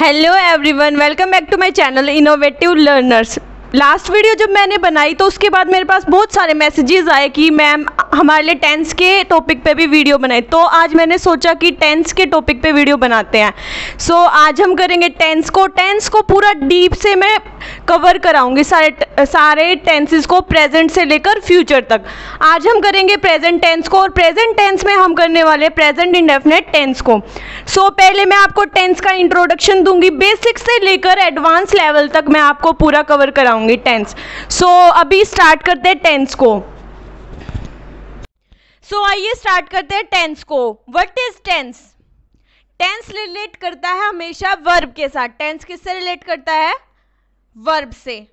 Hello everyone, welcome back to my channel innovative learners. Last video जब मैंने बनाई तो उसके बाद मेरे पास बहुत सारे मैसेजेस आए कि मैम हमारे लिए टेंस के टॉपिक पे भी वीडियो बनाए। तो आज मैंने सोचा कि टेंस के टॉपिक पे वीडियो बनाते हैं। सो आज हम करेंगे टेंस को पूरा डीप से मैं कवर कराऊंगी सारे टेंसेस को, प्रेजेंट से लेकर फ्यूचर तक। आज हम करेंगे प्रेजेंट टेंस को, और प्रेजेंट टेंस में हम करने वाले प्रेजेंट इंडेफिनिट टेंस को। सो पहले मैं आपको टेंस का इंट्रोडक्शन दूंगी, बेसिक से लेकर एडवांस लेवल तक मैं आपको पूरा कवर कराऊंगी टेंस। सो अभी स्टार्ट करते हैं टेंस को। सो आइए स्टार्ट करते हैं टेंस को। What is tense? Tense relate करता है हमेशा वर्ब के साथ। टेंस किससे रिलेट करता है? वर्ब से।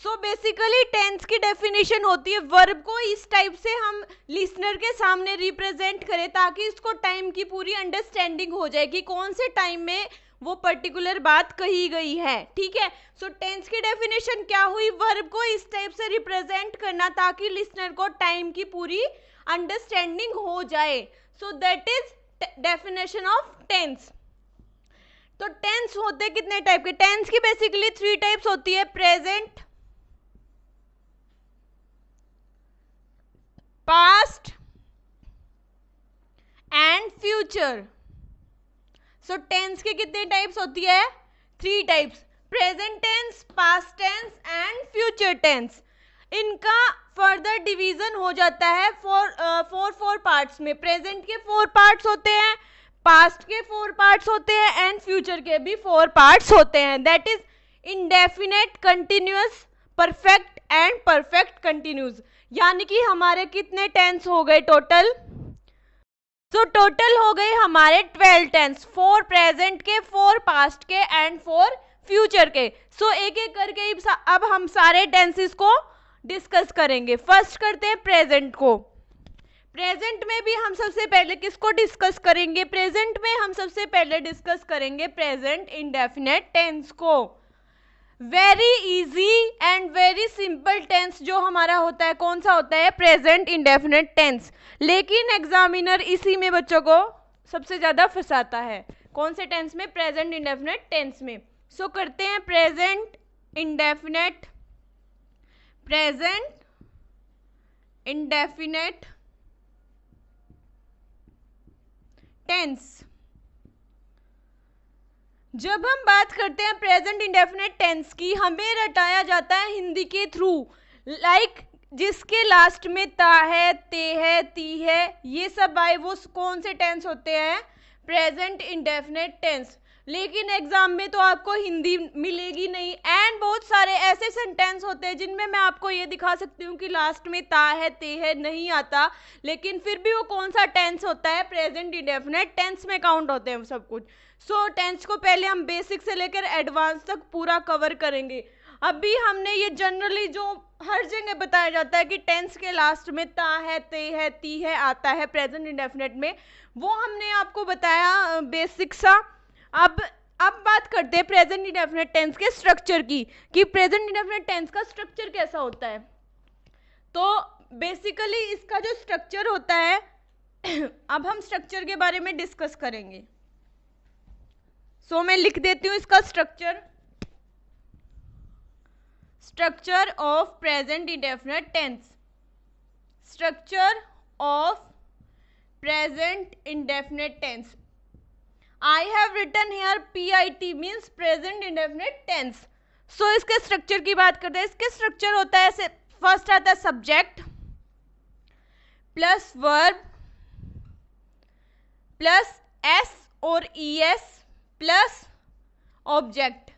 सो बेसिकली टेंस की डेफिनेशन होती है वर्ब को इस टाइप से हम लिसनर के सामने रिप्रेजेंट करें ताकि इसको टाइम की पूरी अंडरस्टैंडिंग हो जाए कि कौन से टाइम में वो पर्टिकुलर बात कही गई है। ठीक है। सो टेंस की डेफिनेशन क्या हुई? वर्ब को इस टाइप से रिप्रेजेंट करना ताकि लिसनर को टाइम की पूरी अंडरस्टैंडिंग हो जाए। So that is definition of tense. तो टेंस होते कितने टाइप के? टेंस की बेसिकली 3 टाइप्स होती है, present, past and future. So tense के कितने टाइप्स होती है? 3 types, present tense, past tense and future tense. इनका फर्दर डिवीजन हो जाता है फोर पार्ट्स में। प्रेजेंट के 4 पार्ट्स होते हैं, पास्ट के 4 पार्ट्स होते हैं एंड फ्यूचर के भी 4 पार्ट्स होते हैं। That is indefinite, continuous, perfect and perfect continuous. यानी कि हमारे कितने टेंस हो गए टोटल? तो टोटल हो गए हमारे 12 टेंस, 4 प्रेजेंट के, 4 पास्ट के एंड 4 फ्यूचर के। सो एक एक करके अब हम सारे टेंसेस को डिस्कस करेंगे। फर्स्ट करते हैं प्रेजेंट को। प्रेजेंट में भी हम सबसे पहले किसको डिस्कस करेंगे? प्रेजेंट में हम सबसे पहले डिस्कस करेंगे प्रेजेंट इंडेफिनिट टेंस को। Very easy and very simple tense जो हमारा होता है, कौन सा होता है? Present indefinite tense. लेकिन एग्जामिनर इसी में बच्चों को सबसे ज्यादा फंसाता है। कौन से टेंस में? प्रेजेंट इंडेफिनिट टेंस में। सो करते हैं प्रेजेंट इंडेफिनिट टेंस। जब हम बात करते हैं प्रेजेंट इंडेफिनिट टेंस की, हमें रटाया जाता है हिंदी के थ्रू। लाइक जिसके लास्ट में ता है, ते है, ती है, ये सब आए, वो कौन से टेंस होते हैं? Present indefinite tense. लेकिन एग्जाम में तो आपको हिंदी मिलेगी नहीं एंड बहुत सारे ऐसे सेंटेंस होते हैं जिनमें मैं आपको ये दिखा सकती हूँ कि लास्ट में ता है, ते है नहीं आता, लेकिन फिर भी वो कौन सा टेंस होता है? प्रेजेंट इंडेफिनिट टेंस में काउंट होते हैं सब कुछ। सो टेंस को पहले हम बेसिक से लेकर एडवांस तक पूरा कवर करेंगे। अभी हमने ये जनरली जो हर जगह बताया जाता है कि टेंस के लास्ट में ता है, ते है, ती है आता है प्रेजेंट इंडेफिनिट में, वो हमने आपको बताया बेसिक सा। अब बात करते हैं प्रेजेंट इंडेफिनिट टेंस के स्ट्रक्चर की, कि प्रेजेंट इंडेफिनिट टेंस का स्ट्रक्चर कैसा होता है। तो बेसिकली इसका जो स्ट्रक्चर होता है अब हम स्ट्रक्चर के बारे में डिस्कस करेंगे। सो मैं लिख देती हूँ इसका structure of present indefinite tense. Structure of present indefinite tense. I have written here PIT means present indefinite tense. So इसके स्ट्रक्चर की बात करते हैं। इसके स्ट्रक्चर होता है ऐसे, फर्स्ट आता है subject plus verb plus S और ES प्लस ऑब्जेक्ट।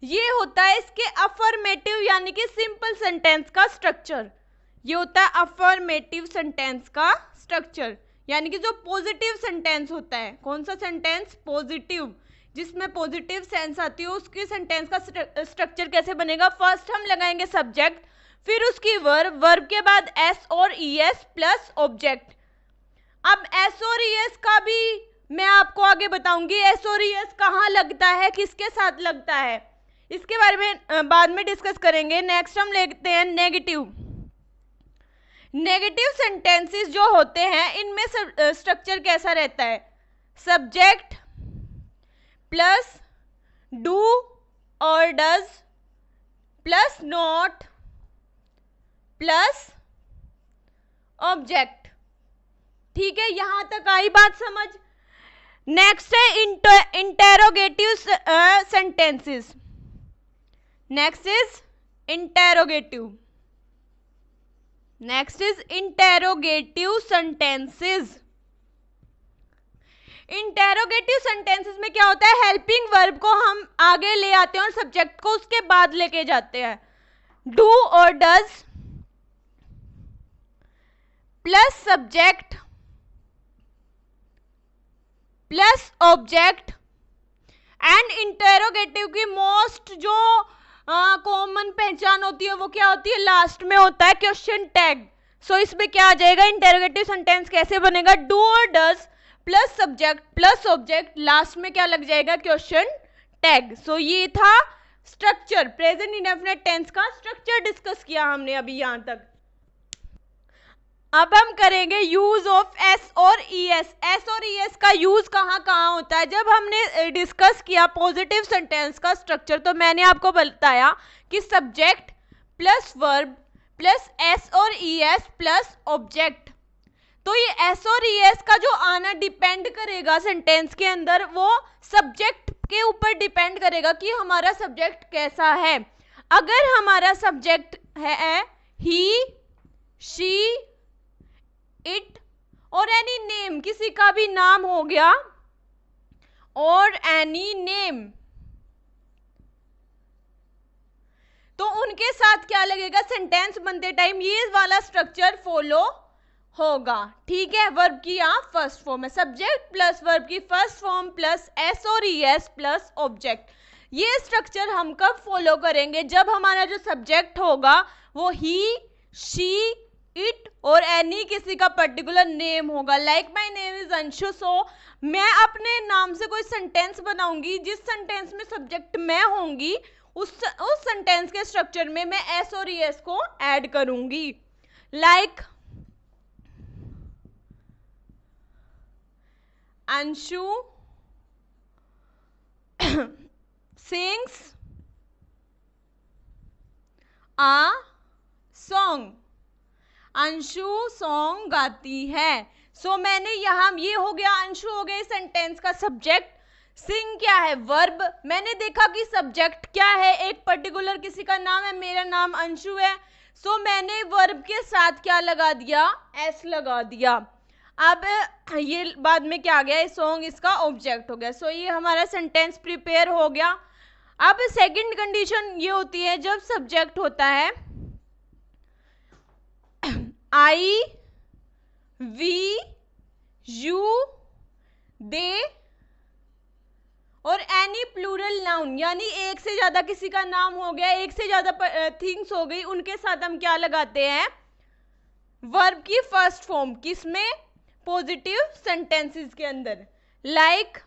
ये होता है इसके अफर्मेटिव यानी कि सिंपल सेंटेंस का स्ट्रक्चर। ये होता है अफर्मेटिव सेंटेंस का स्ट्रक्चर, यानी कि जो पॉजिटिव सेंटेंस होता है। कौन सा सेंटेंस? पॉजिटिव, जिसमें पॉजिटिव सेंस आती है, उसके सेंटेंस का स्ट्रक्चर कैसे बनेगा? फर्स्ट हम लगाएंगे सब्जेक्ट, फिर उसकी वर्ब के बाद एस और ES प्लस ऑब्जेक्ट। अब एस और ES का भी मैं आपको आगे बताऊंगी। एस और ES कहाँ लगता है, किसके साथ लगता है, इसके बारे में बाद में डिस्कस करेंगे। नेक्स्ट हम लेते हैं नेगेटिव। नेगेटिव सेंटेंसेस जो होते हैं इनमें स्ट्रक्चर कैसा रहता है? सब्जेक्ट प्लस डू और does plus not plus object. ठीक है, यहां तक आई बात समझ। नेक्स्ट है interrogative sentences. Next is interrogative. Next is interrogative sentences. Interrogative sentences में क्या होता है, हेल्पिंग वर्ब को हम आगे ले आते हैं और सब्जेक्ट को उसके बाद लेके जाते हैं। डू और does plus subject plus object. And interrogative की मोस्ट जो कॉमन पहचान होती है वो क्या होती है, लास्ट में होता है क्वेश्चन टैग। सो इसमें क्या आ जाएगा, इंटेरोगेटिव सेंटेंस कैसे बनेगा, डू और does plus subject plus object, last में क्या लग जाएगा, क्वेश्चन टैग। सो ये था स्ट्रक्चर, प्रेजेंट इंडेफिनिट टेंस का स्ट्रक्चर डिस्कस किया हमने अभी यहां तक। अब हम करेंगे यूज ऑफ एस और ई एस। एस और ई एस का यूज कहाँ कहाँ होता है। जब हमने डिस्कस किया पॉजिटिव सेंटेंस का स्ट्रक्चर तो मैंने आपको बताया कि subject plus verb plus S और ई एस प्लस ऑब्जेक्ट। तो ये एस और ई एस का जो आना डिपेंड करेगा सेंटेंस के अंदर, वो सब्जेक्ट के ऊपर डिपेंड करेगा कि हमारा सब्जेक्ट कैसा है। अगर हमारा सब्जेक्ट है ही, शी, इट और एनी नेम, किसी का भी नाम हो गया, और एनी नेम, तो उनके साथ क्या लगेगा, सेंटेंस बनते टाइम ये वाला स्ट्रक्चर फॉलो होगा। ठीक है, वर्ब की यहाँ फर्स्ट फॉर्म है, सब्जेक्ट प्लस वर्ब की फर्स्ट फॉर्म प्लस एस और ई एस प्लस ऑब्जेक्ट। ये स्ट्रक्चर हम कब फॉलो करेंगे, जब हमारा जो सब्जेक्ट होगा वो ही, शी, इट और एनी किसी का पर्टिकुलर नेम होगा। Like my name is Anshu. So मैं अपने नाम से कोई सेंटेंस बनाऊंगी, जिस सेंटेंस में सब्जेक्ट मैं होंगी उस सेंटेंस के स्ट्रक्चर में मैं एस और ई एस को ऐड करूंगी। लाइक अंशु सिंग्स आ सॉन्ग। अंशु सॉन्ग गाती है। सो मैंने यहाँ, ये हो गया अंशु हो गया सेंटेंस का सब्जेक्ट, सिंग क्या है वर्ब। मैंने देखा कि सब्जेक्ट क्या है, एक पर्टिकुलर किसी का नाम है, मेरा नाम अंशु है। सो मैंने वर्ब के साथ क्या लगा दिया, एस लगा दिया। अब ये बाद में क्या आ गया, सॉन्ग इसका ऑब्जेक्ट हो गया। सो ये हमारा सेंटेंस प्रिपेयर हो गया। अब सेकंड कंडीशन ये होती है जब सब्जेक्ट होता है आई, वी, यू, दे और एनी प्लूरल नाउन, यानी एक से ज्यादा किसी का नाम हो गया, एक से ज्यादा थिंग्स हो गई, उनके साथ हम क्या लगाते हैं, वर्ब की फर्स्ट फॉर्म। किसमें, पॉजिटिव सेंटेंसेस के अंदर। Like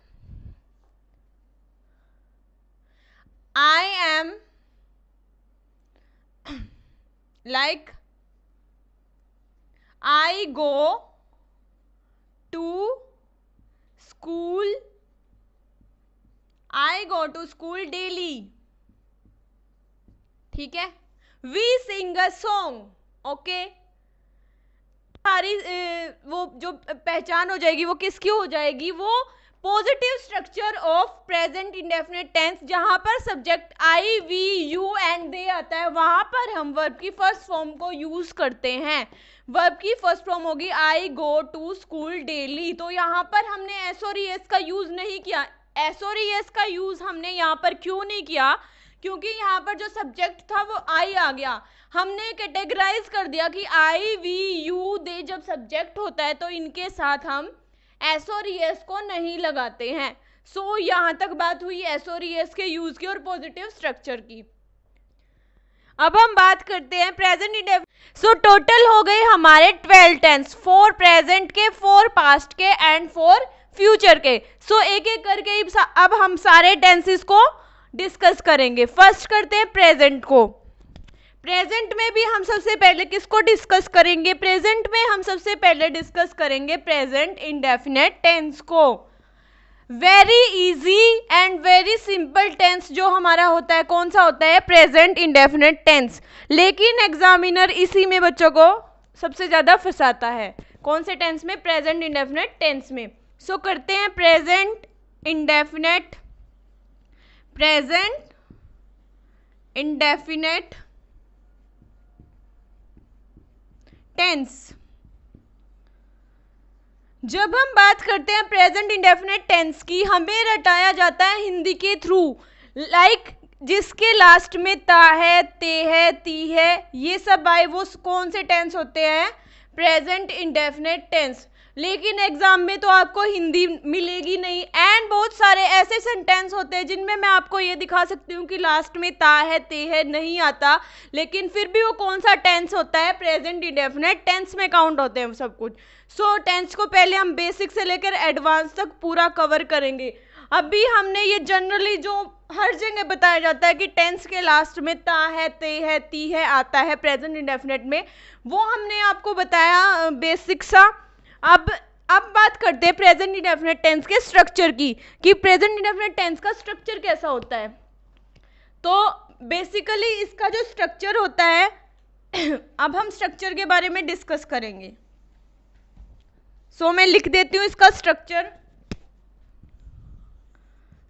I am, like I go to school, I go to school daily। ठीक है, we sing a song। Okay, सारी वो जो पहचान हो जाएगी वो किसकी हो जाएगी, वो positive structure of present indefinite tense. जहां पर subject I, we, you and they आता है, वहां पर हम वर्ब की फर्स्ट फॉर्म को यूज करते हैं। वर्ब की फर्स्ट फॉर्म होगी आई गो टू स्कूल डेली। तो यहाँ पर हमने एस और ई एस का यूज नहीं किया। एस और ई एस का यूज हमने यहाँ पर क्यों नहीं किया, क्योंकि यहाँ पर जो सब्जेक्ट था वो आई आ गया। हमने कैटेगराइज कर दिया कि आई, वी, यू, दे जब सब्जेक्ट होता है तो इनके साथ हम एस और ई एस को नहीं लगाते हैं। सो यहाँ तक बात हुई एस और ई एस के यूज की और पॉजिटिव स्ट्रक्चर की। अब हम बात करते हैं प्रेजेंट इंडेफिनिट। सो टोटल हो गए हमारे 12 टेंस, 4 प्रेजेंट के, 4 पास्ट के एंड 4 फ्यूचर के। सो एक एक करके अब हम सारे टेंसेस को डिस्कस करेंगे। फर्स्ट करते हैं प्रेजेंट को। प्रेजेंट में भी हम सबसे पहले किसको डिस्कस करेंगे, प्रेजेंट में हम सबसे पहले डिस्कस करेंगे प्रेजेंट इंडेफिनिट टेंस को। Very easy and very simple tense जो हमारा होता है कौन सा होता है? Present indefinite tense. लेकिन एग्जामिनर इसी में बच्चों को सबसे ज्यादा फंसाता है। कौन से टेंस में? प्रेजेंट इंडेफिनिट टेंस में। सो करते हैं प्रेजेंट इंडेफिनिट टेंस। जब हम बात करते हैं प्रेजेंट इंडेफिनिट टेंस की, हमें रटाया जाता है हिंदी के थ्रू। लाइक जिसके लास्ट में ता है, ते है, ती है, ये सब आए वो कौन से टेंस होते हैं? Present indefinite tense. लेकिन एग्जाम में तो आपको हिंदी मिलेगी नहीं एंड बहुत सारे ऐसे सेंटेंस होते हैं जिनमें मैं आपको ये दिखा सकती हूँ कि लास्ट में ता है, ते है नहीं आता, लेकिन फिर भी वो कौन सा टेंस होता है? प्रेजेंट इंडेफिनिट टेंस में काउंट होते हैं सब कुछ। सो टेंस को पहले हम बेसिक से लेकर एडवांस तक पूरा कवर करेंगे। अभी हमने ये जनरली जो हर जगह बताया जाता है कि टेंस के लास्ट में ता है, ते है, ती है आता है प्रेजेंट इंडेफिनिट में, वो हमने आपको बताया बेसिक सा। अब बात करते हैं प्रेजेंट इंडेफिनिट टेंस के स्ट्रक्चर की, कि प्रेजेंट इंडेफिनिट टेंस का स्ट्रक्चर कैसा होता है। तो बेसिकली इसका जो स्ट्रक्चर होता है अब हम स्ट्रक्चर के बारे में डिस्कस करेंगे। सो मैं लिख देती हूँ इसका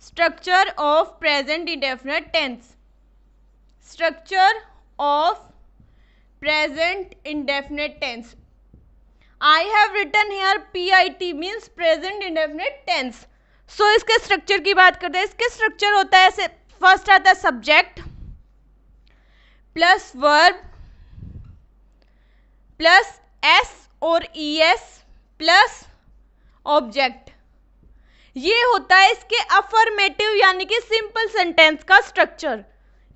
structure of present indefinite tense. Structure of present indefinite tense. I have written here PIT means present indefinite tense. So इसके स्ट्रक्चर की बात करते हैं। इसके स्ट्रक्चर होता है ऐसे, फर्स्ट आता है subject plus verb plus S और ES प्लस ऑब्जेक्ट। ये होता है इसके अफर्मेटिव यानी कि सिंपल सेंटेंस का स्ट्रक्चर।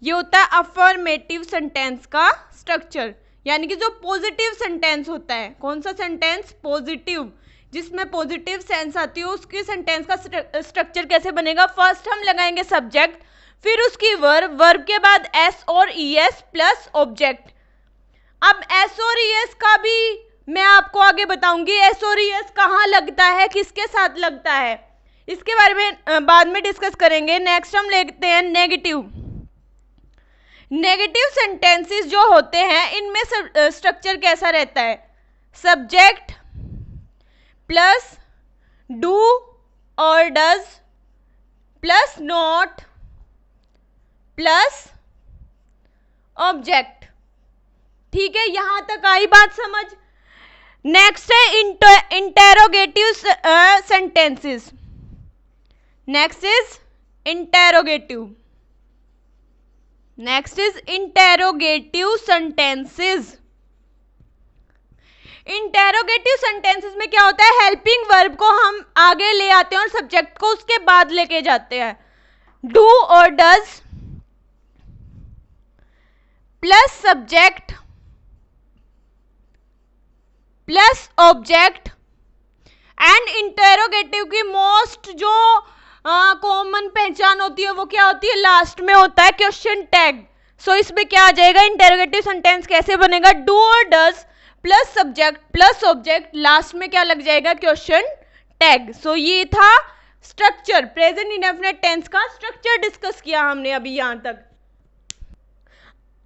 ये होता है अफर्मेटिव सेंटेंस का स्ट्रक्चर, यानी कि जो पॉजिटिव सेंटेंस होता है। कौन सा सेंटेंस? पॉजिटिव, जिसमें पॉजिटिव सेंस आती है उसके सेंटेंस का स्ट्रक्चर कैसे बनेगा? फर्स्ट हम लगाएंगे सब्जेक्ट, फिर उसकी वर्ब, वर्ब के बाद एस और ES प्लस ऑब्जेक्ट। अब एस और ES का भी मैं आपको आगे बताऊंगी। एस और ES कहाँ लगता है, किसके साथ लगता है, इसके बारे में बाद में डिस्कस करेंगे। नेक्स्ट हम लेते हैं नेगेटिव। नेगेटिव सेंटेंसेस जो होते हैं इनमें स्ट्रक्चर कैसा रहता है? सब्जेक्ट प्लस डू और does plus not plus object. ठीक है, यहां तक आई बात समझ। नेक्स्ट है interrogative sentences. Next is interrogative. Next is interrogative sentences. Interrogative sentences में क्या होता है? हेल्पिंग वर्ब को हम आगे ले आते हैं और सब्जेक्ट को उसके बाद लेके जाते हैं। डू और does plus subject plus object. And interrogative की मोस्ट जो कॉमन पहचान होती है वो क्या होती है? लास्ट में होता है क्वेश्चन टैग। सो इसमें क्या आ जाएगा? इंटेरोगेटिव सेंटेंस कैसे बनेगा? डू और does plus subject plus object, last में क्या लग जाएगा? Question tag. सो ये था स्ट्रक्चर, प्रेजेंट इंडेफिनिट टेंस का स्ट्रक्चर डिस्कस किया हमने अभी यहां तक।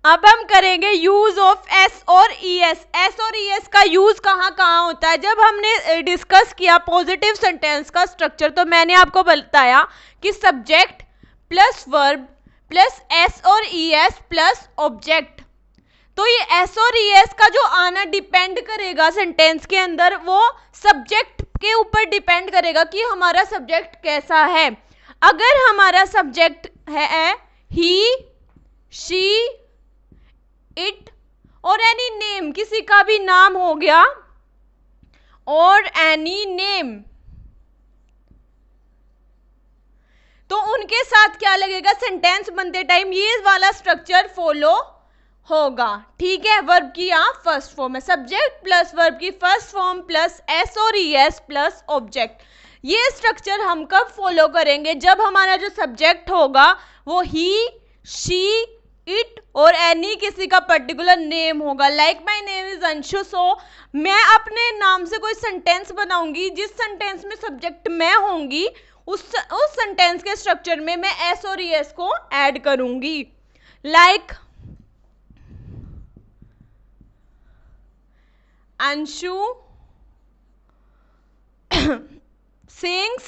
अब हम करेंगे यूज ऑफ एस और ES। एस और ES का यूज कहाँ कहाँ होता है? जब हमने डिस्कस किया पॉजिटिव सेंटेंस का स्ट्रक्चर तो मैंने आपको बताया कि subject plus verb plus S और ES प्लस ऑब्जेक्ट। तो ये एस और ES का जो आना डिपेंड करेगा सेंटेंस के अंदर, वो सब्जेक्ट के ऊपर डिपेंड करेगा कि हमारा सब्जेक्ट कैसा है। अगर हमारा सब्जेक्ट है ही, शी, इट और एनी नेम, किसी का भी नाम हो गया, और एनी नेम, तो उनके साथ क्या लगेगा? सेंटेंस बनते टाइम ये वाला स्ट्रक्चर फॉलो होगा। ठीक है, वर्ब की यहाँ फर्स्ट फॉर्म है, सब्जेक्ट प्लस वर्ब की फर्स्ट फॉर्म प्लस एस और ES प्लस ऑब्जेक्ट। ये स्ट्रक्चर हम कब फॉलो करेंगे? जब हमारा जो सब्जेक्ट होगा वो ही, शी, इट और एनी किसी का पर्टिकुलर नेम होगा। Like my name is Anshu. So मैं अपने नाम से कोई सेंटेंस बनाऊंगी, जिस सेंटेंस में सब्जेक्ट मैं होंगी उस सेंटेंस के स्ट्रक्चर में मैं एस और एस को ऐड करूंगी। Like Anshu sings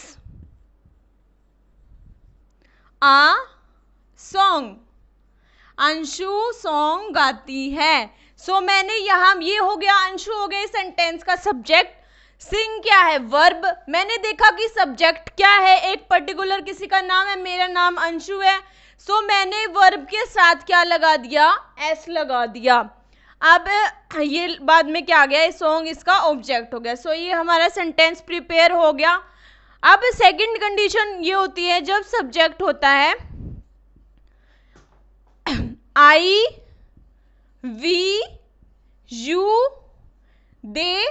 a song, Anshu song गाती है। सो मैंने यहाँ, ये हो गया, अंशु हो गया सेंटेंस का सब्जेक्ट, सिंग क्या है, वर्ब। मैंने देखा कि सब्जेक्ट क्या है, एक पर्टिकुलर किसी का नाम है, मेरा नाम अंशु है। सो मैंने वर्ब के साथ क्या लगा दिया, एस लगा दिया। अब ये बाद में क्या आ गया, सॉन्ग इसका ऑब्जेक्ट हो गया। सो ये हमारा सेंटेंस प्रिपेयर हो गया। अब सेकंड कंडीशन ये होती है जब सब्जेक्ट होता है आई, वी, यू, दे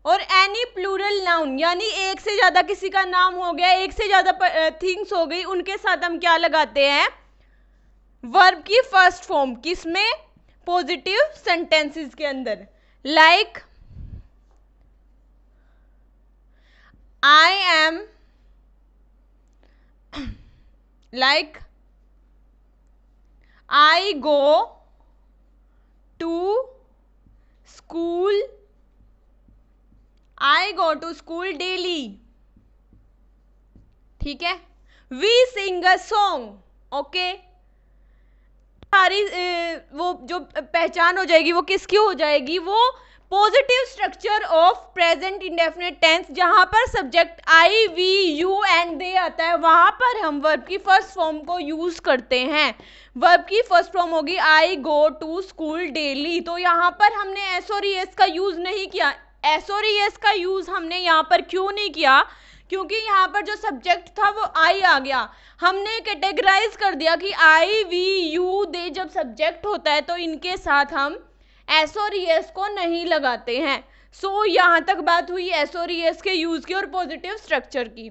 और एनी प्लूरल नाउन, यानी एक से ज्यादा किसी का नाम हो गया, एक से ज्यादा थिंग्स हो गई, उनके साथ हम क्या लगाते हैं, वर्ब की फर्स्ट फॉर्म। किसमें, पॉजिटिव सेंटेंसेस के अंदर। Like I am, like I go to school, I go to school daily, ठीक है। We sing a song, okay. सारी वो जो पहचान हो जाएगी वो किसकी हो जाएगी, वो positive structure of present indefinite tense, जहां पर subject I, we, you and they आता है, वहां पर हम वर्ब की फर्स्ट फॉर्म को यूज करते हैं। वर्ब की फर्स्ट फॉर्म होगी आई गो टू स्कूल डेली। तो यहाँ पर हमने एस और एस का यूज नहीं किया। एस और एस का यूज हमने यहाँ पर क्यों नहीं किया, क्योंकि यहाँ पर जो सब्जेक्ट था वो आई आ गया। हमने कैटेगराइज कर दिया कि आई, वी, यू, दे जब सब्जेक्ट होता है तो इनके साथ हम एस और एस को नहीं लगाते हैं। सो यहाँ तक बात हुई एस और एस के यूज की और पॉजिटिव स्ट्रक्चर की।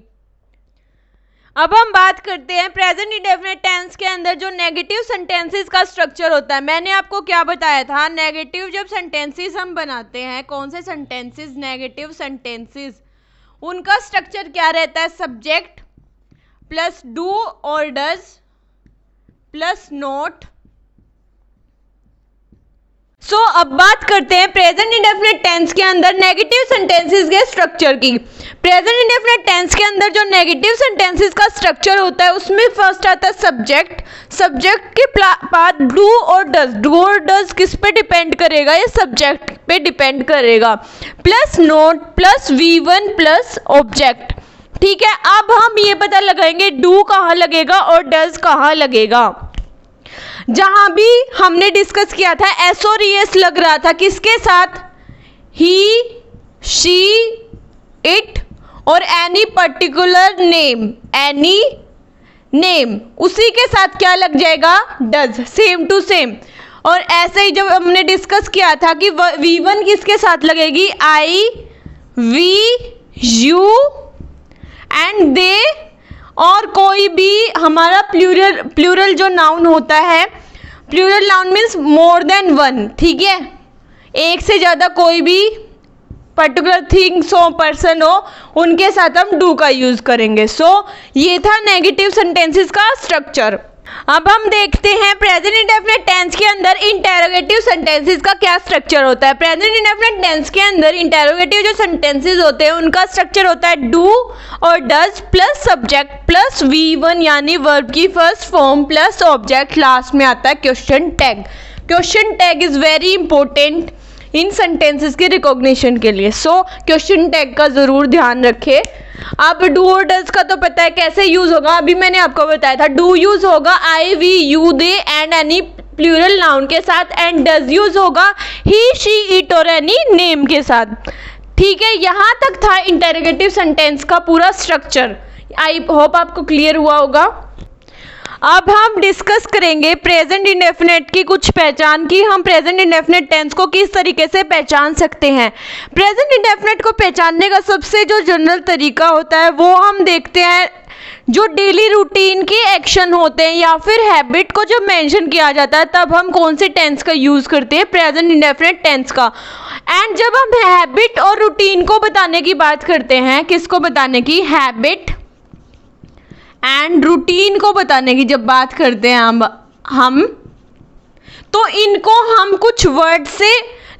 अब हम बात करते हैं प्रेजेंट इंडेफिनिट टेंस के अंदर जो नेगेटिव सेंटेंसेस का स्ट्रक्चर होता है। मैंने आपको क्या बताया था, नेगेटिव जब सेंटेंसेस हम बनाते हैं, कौन से सेंटेंसेस, नेगेटिव सेंटेंसेस, उनका स्ट्रक्चर क्या रहता है, सब्जेक्ट प्लस डू और डज प्लस नॉट। सो अब बात करते हैं प्रेजेंट इंडेफिनिट टेंस के अंदर नेगेटिव सेंटेंसेस के स्ट्रक्चर की। प्रेजेंट इंडेफिनिट टेंस के अंदर जो नेगेटिव सेंटेंसेस का स्ट्रक्चर होता है उसमें फर्स्ट आता है सब्जेक्ट। सब्जेक्ट के बाद डू और डज। डू और डज किस पे डिपेंड करेगा, ये सब्जेक्ट पे डिपेंड करेगा, plus note plus V1 plus object. ठीक है, अब हम ये पता लगाएंगे डू कहाँ लगेगा और डज कहाँ लगेगा। जहां भी हमने डिस्कस किया था एस और एस लग रहा था, किसके साथ, ही, शी, इट और any particular name, any name, उसी के साथ क्या लग जाएगा, डज, सेम टू सेम। और ऐसे ही जब हमने डिस्कस किया था कि V1 किसके साथ लगेगी, I, we, you and they, और कोई भी हमारा प्लूरल जो नाउन होता है, plural noun means more than one, ठीक है, एक से ज़्यादा कोई भी पर्टिकुलर थिंग्स हो, पर्सन हो, उनके साथ हम डू का यूज़ करेंगे। सो ये था नेगेटिव सेंटेंसेस का स्ट्रक्चर। अब हम देखते हैं प्रेजेंट इंडेफिनिट टेंस के अंदर इंटेरोगेटिव सेंटेंसेस का क्या स्ट्रक्चर होता है। प्रेजेंट इंडेफिनिट टेंस के अंदर इंटेरोगेटिव जो सेंटेंसेस होते हैं उनका स्ट्रक्चर होता है डू और does plus subject plus V1 यानी वर्ब की first form plus object, last में आता है question tag. Question tag is very important in sentences के रिकॉग्निशन के लिए। सो क्वेश्चन टैग का ज़रूर ध्यान रखें। अब डू और डज का तो पता है कैसे यूज होगा, अभी मैंने आपको बताया था। डू यूज होगा I, we, you, they and any plural noun के साथ, एंड डज यूज होगा ही, शी, इट और एनी नेम के साथ। ठीक है, यहाँ तक था इंटेरोगेटिव सेंटेंस का पूरा स्ट्रक्चर। आई होप आपको क्लियर हुआ होगा। अब हम डिस्कस करेंगे प्रेजेंट इंडेफिनिट की कुछ पहचान की, हम प्रेजेंट इंडेफिनिट टेंस को किस तरीके से पहचान सकते हैं। प्रेजेंट इंडेफिनिट को पहचानने का सबसे जो जनरल तरीका होता है वो हम देखते हैं जो डेली रूटीन के एक्शन होते हैं या फिर हैबिट को जब मेंशन किया जाता है तब हम कौन से टेंस का यूज़ करते हैं, प्रेजेंट इंडेफिनिट टेंस का। एंड जब हम हैबिट और रूटीन को बताने की बात करते हैं, किसको बताने की, हैबिट एंड रूटीन को बताने की जब बात करते हैं हम तो इनको हम कुछ वर्ड से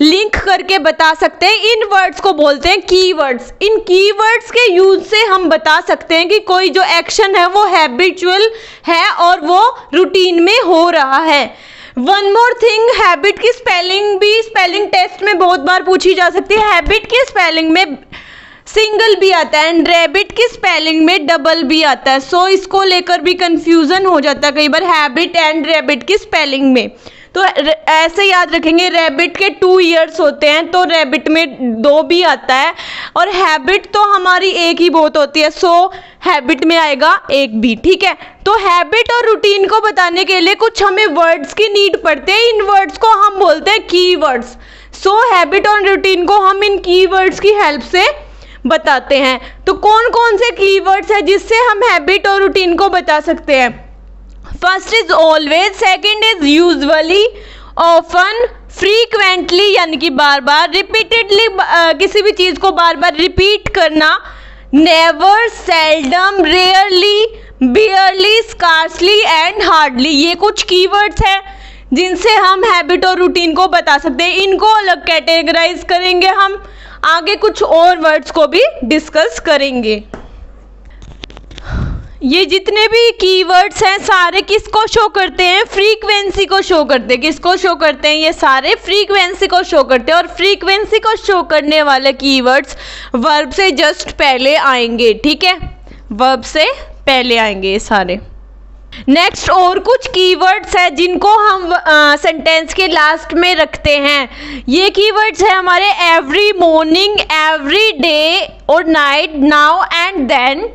लिंक करके बता सकते हैं। इन वर्ड्स को बोलते हैं कीवर्ड्स। इन कीवर्ड्स के यूज से हम बता सकते हैं कि कोई जो एक्शन है वो हैबिचुअल है और वो रूटीन में हो रहा है। वन मोर थिंग, हैबिट की स्पेलिंग भी स्पेलिंग टेस्ट में बहुत बार पूछी जा सकती है। हैबिट की स्पेलिंग में सिंगल भी आता है एंड रैबिट की स्पेलिंग में डबल भी आता है। सो इसको लेकर भी कंफ्यूजन हो जाता है कई बार हैबिट एंड रैबिट की स्पेलिंग में। तो ऐसे याद रखेंगे, रैबिट के 2 ईयर्स होते हैं तो रैबिट में 2 भी आता है और हैबिट तो हमारी एक ही बहुत होती है, सो हैबिट में आएगा 1 भी। ठीक है, तो हैबिट और रूटीन को बताने के लिए कुछ हमें वर्ड्स की नीड पड़ते हैं। इन वर्ड्स को हम बोलते हैं कीवर्ड्स। सो हैबिट और रूटीन को हम इन कीवर्ड्स की हेल्प से बताते हैं। तो कौन कौन से कीवर्ड्स है जिससे हम हैबिट और रूटीन को बता सकते हैं? First is always, second is usually, often, frequently यानी कि बार बार, रिपीटेडली किसी भी चीज को बार बार रिपीट करना, never, seldom, rarely, barely, scarcely and hardly. ये कुछ कीवर्ड्स हैं जिनसे हम हैबिट और रूटीन को बता सकते हैं। इनको अलग कैटेगराइज करेंगे हम, आगे कुछ और वर्ड्स को भी डिस्कस करेंगे। ये जितने भी कीवर्ड्स हैं सारे किसको शो करते हैं? फ्रीक्वेंसी को शो करते हैं। किसको शो करते हैं? ये सारे फ्रीक्वेंसी को शो करते हैं और फ्रीक्वेंसी को शो करने वाले कीवर्ड्स वर्ब से जस्ट पहले आएंगे। ठीक है, वर्ब से पहले आएंगे ये सारे। नेक्स्ट और कुछ कीवर्ड्स है जिनको हम सेंटेंस के लास्ट में रखते हैं। ये कीवर्ड्स है हमारे एवरी मॉर्निंग, एवरी डे और night, now and then,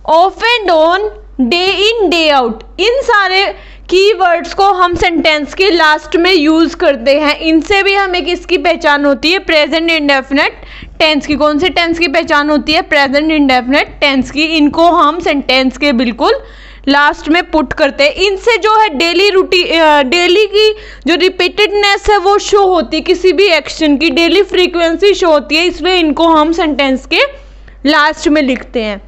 off and on, day in day out. इन सारे कीवर्ड्स को हम सेंटेंस के लास्ट में यूज करते हैं। इनसे भी हमें किसकी पहचान होती है? प्रेजेंट इंडेफिनिट टेंस की। कौन से टेंस की पहचान होती है? प्रेजेंट इंडेफिनिट टेंस की। इनको हम सेंटेंस के बिल्कुल लास्ट में पुट करते हैं। इनसे जो है डेली की जो रिपीटेडनेस है वो शो होती है, किसी भी एक्शन की डेली फ्रीक्वेंसी शो होती है, इसलिए इनको हम सेंटेंस के लास्ट में लिखते हैं।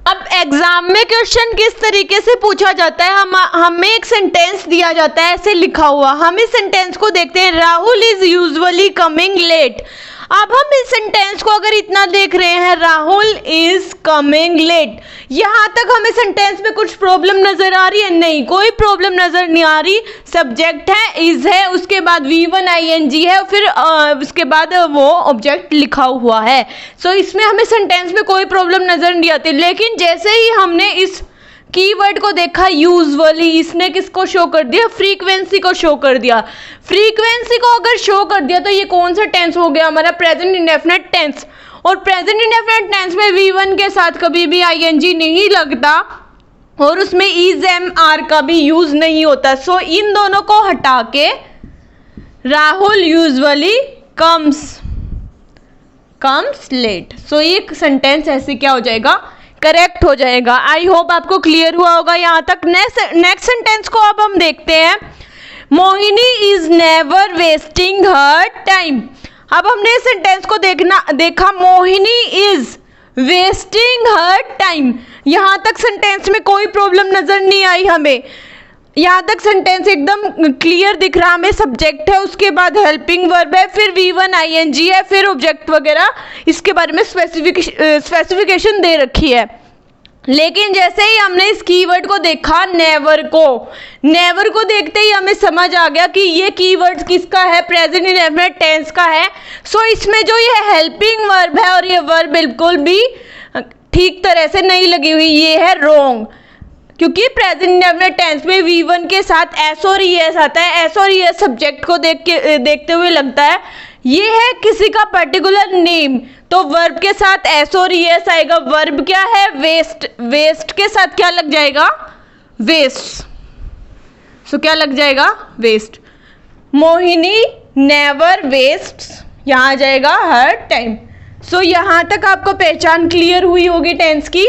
अब एग्जाम में क्वेश्चन किस तरीके से पूछा जाता है? हमें एक सेंटेंस दिया जाता है ऐसे लिखा हुआ, हम इस सेंटेंस को देखते हैं, Rahul is usually coming late. अब हम इस सेंटेंस को अगर इतना देख रहे हैं, राहुल इज कमिंग लेट, यहां तक हमें सेंटेंस में कुछ प्रॉब्लम नजर आ रही है? नहीं, कोई प्रॉब्लम नजर नहीं आ रही। सब्जेक्ट है, इज है, उसके बाद V1 ING है, फिर उसके बाद वो ऑब्जेक्ट लिखा हुआ है। सो इसमें हमें सेंटेंस में कोई प्रॉब्लम नजर नहीं आती। लेकिन जैसे ही हमने इस कीवर्ड को देखा यूजुअली, इसने किसको शो कर दिया? फ्रीक्वेंसी को शो कर दिया। फ्रीक्वेंसी को अगर शो कर दिया तो ये कौन सा टेंस हो गया? हमारा प्रेजेंट इंडेफिनिट टेंस। और प्रेजेंट इंडेफिनिट टेंस में V1 के साथ कभी भी ING नहीं लगता और उसमें इज MR का भी यूज नहीं होता। सो इन दोनों को हटा के राहुल यूजुअली कम्स लेट। सो ये सेंटेंस ऐसे क्या हो जाएगा? करेक्ट हो जाएगा। आई होप आपको क्लियर हुआ होगा यहाँ तक। नेक्स्ट सेंटेंस को अब हम देखते हैं, Mohini is never wasting her time. अब हमने इस सेंटेंस को देखा, Mohini is wasting her time. यहाँ तक सेंटेंस में कोई प्रॉब्लम नजर नहीं आई हमें, यहाँ तक सेंटेंस एकदम क्लियर दिख रहा। हमें सब्जेक्ट है, उसके बाद हेल्पिंग वर्ब है, फिर V1 ING है, फिर ऑब्जेक्ट वगैरह, इसके बारे में स्पेसिफिकेशन दे रखी है। लेकिन जैसे ही हमने इस कीवर्ड को देखा, नेवर को देखते ही हमें समझ आ गया कि ये कीवर्ड किसका है? प्रेजेंट इंडेफिनिट टेंस का है। सो इसमें जो ये हेल्पिंग वर्ब है और ये वर्ब बिल्कुल भी ठीक तरह से नहीं लगी हुई, ये है रॉन्ग, क्योंकि प्रेजेंट इंडेफिनिट टेंस में V1 के साथ S और ES आता है। S और ES सब्जेक्ट को देखते हुए लगता है ये है किसी का पर्टिकुलर नेम, तो वर्ब के साथ S और ES आएगा। वर्ब क्या है? वेस्ट के साथ क्या लग जाएगा? वेस्ट। सो क्या लग जाएगा? वेस्ट। मोहिनी नेवर वेस्ट, यहाँ आ जाएगा हर टाइम। सो यहाँ तक आपको पहचान क्लियर हुई होगी टेंस की।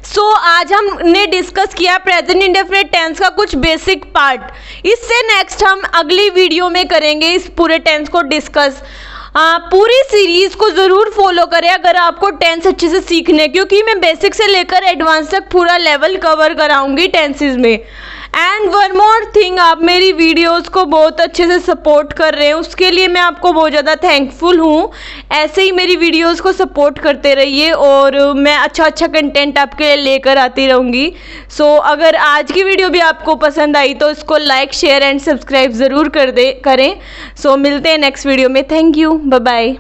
सो आज हमने डिस्कस किया प्रेजेंट इंडेफिनिट टेंस का कुछ बेसिक पार्ट। इससे नेक्स्ट हम अगली वीडियो में करेंगे इस पूरे टेंस को डिस्कस। पूरी सीरीज को ज़रूर फॉलो करें अगर आपको टेंस अच्छे से सीखने, क्योंकि मैं बेसिक से लेकर एडवांस तक पूरा लेवल कवर कराऊंगी टेंसेज में। एंड वन मोर थिंग, आप मेरी वीडियोस को बहुत अच्छे से सपोर्ट कर रहे हैं, उसके लिए मैं आपको बहुत ज़्यादा थैंकफुल हूँ। ऐसे ही मेरी वीडियोस को सपोर्ट करते रहिए और मैं अच्छा कंटेंट आपके लिए लेकर आती रहूँगी। सो अगर आज की वीडियो भी आपको पसंद आई तो इसको लाइक, शेयर एंड सब्सक्राइब ज़रूर करें। सो मिलते हैं नेक्स्ट वीडियो में। Thank you, bye bye.